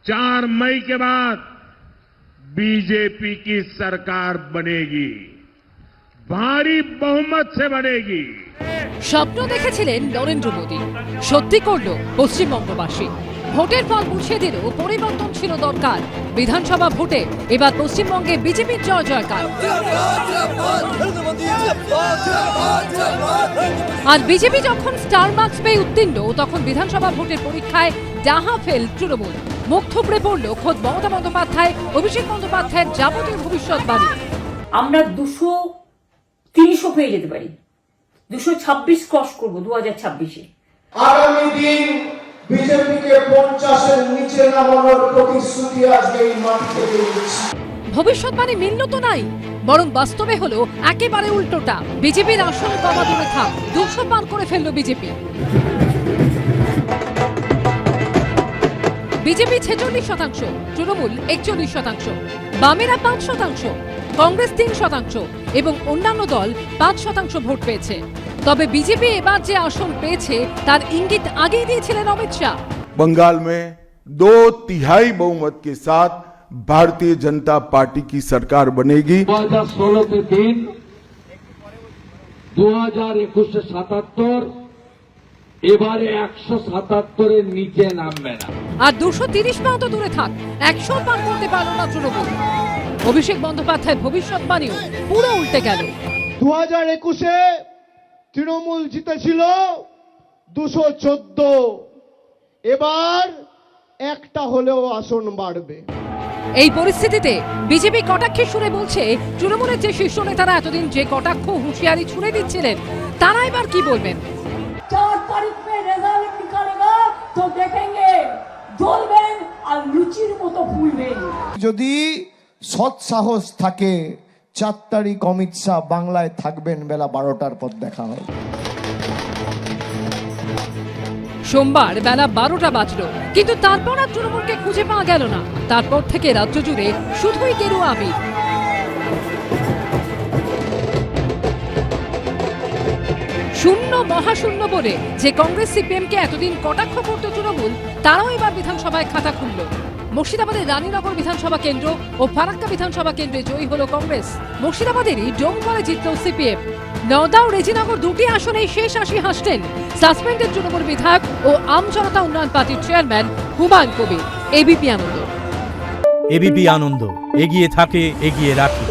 4 मई के बाद बीजेपी की सरकार बनेगी, भारी बहुमत से बनेगी। স্বপ্ন দেখেছিলেন নরেন্দ্র মোদী, সত্যি করলো পশ্চিমবঙ্গবাসী। ভোটের ফল মুছিয়ে দিল পরিবর্তন ছিল দরকার। বিধানসভা ভোটে এবার পশ্চিমবঙ্গে বিজেপির জয় জয়কার। আর বিজেপি যখন স্টার মার্কস পেয়ে উত্তীর্ণ, তখন বিধানসভা ভোটের পরীক্ষায় ডাহা ফেল তৃণমূল। মুখ থুবড়ে পড়ল খোদ মমতা বন্দ্যোপাধ্যায়, অভিষেক বন্দ্যোপাধ্যায়ের যাবতীয় ভবিষ্যৎবাণী। আমরা 200-300 পেয়ে যেতে পারি, 226 ক্রস করবো 2026-এ। আগামী দিন বিজেপিকে 50-এর নিচে নামানোর প্রতিশ্রুতি আজকে এই মাঠ থেকে দিচ্ছি। ভবিষ্যৎবাণী মিলল তো নাই, বরং বাস্তবে হলো একেবারে উল্টোটা। বিজেপির আসন কমা দূরে থাক, 200 পার করে ফেলল বিজেপি। বিজেপি 46%, তৃণমূল 41%, বামেরা 5%, কংগ্রেস 3% এবং অন্যান্য দল 5% ভোট পেয়েছে। তবে বিজেপি এবার যে আসন পেয়েছে তার ইঙ্গিত আগেই দিয়েছিলেন অমিত শাহ। बंगाल में 2/3 बहुमत के साथ भारतीय जनता पार्टी की सरकार बनेगी। 2016 के दिन 2021 से 77, এবারে 177-এর নিচে নামবে না। আর 230 পাও তো দূরে থাক, 100 পার করতে পারল না তৃণমূল। অভিষেক বন্দ্যোপাধ্যায়ের ভবিষ্যৎবাণীও পুরো উল্টে গেল। 2021-এ তৃণমূল জিতেছিল 214, এবার একটা হলেও আসন বাড়বে। এই পরিস্থিতিতে বিজেপি কটাক্ষের সুরে বলছে, তৃণমূলের যে শীর্ষ নেতারা এতদিন যে কটাক্ষ হুঁশিয়ারি ছুড়ে দিচ্ছিলেন, তারা এবার কি বলবেন? 4 तारीख में रिजल्ट निकलेगा तो देखेंगे, জ্বলবেন আর লুচির মতো ফুলবেন। যদি সৎ সাহস থাকে 4 তারিখ অমিত শাহ বাংলায় থাকবেন, বেলা 12টার পর দেখা হবে। সোমবার বেলা 12টা বাজলো, কিন্তু তারপর আর তৃণমূলকে খুঁজে পাওয়া গেল না। তারপর থেকে রাজ্য জুড়ে শুধুই গেরুয়া আবির। শূন্য মহাশূন্য বলে যে কংগ্রেস সিপিএমকে এতদিন কটাক্ষ করত তৃণমূল, তারাও এবার বিধানসভায় খাতা খুলল। মুর্শিদাবাদের রানীনগর বিধানসভা কেন্দ্র ও ফারাক্কা বিধানসভা কেন্দ্রে জয়ী হলো কংগ্রেস। মুর্শিদাবাদেরই ডোমকলে জিতল সিপিএম। নওদা ও রেজিনগর দুটি আসনেই শেষ হাসি হাসলেন সাসপেন্ডেড তৃণমূল বিধায়ক ও আম জনতা উন্নয়ন পার্টির চেয়ারম্যান হুমায়ুন কবির। এবিপি আনন্দ, এগিয়ে থাকে, এগিয়ে রাখে।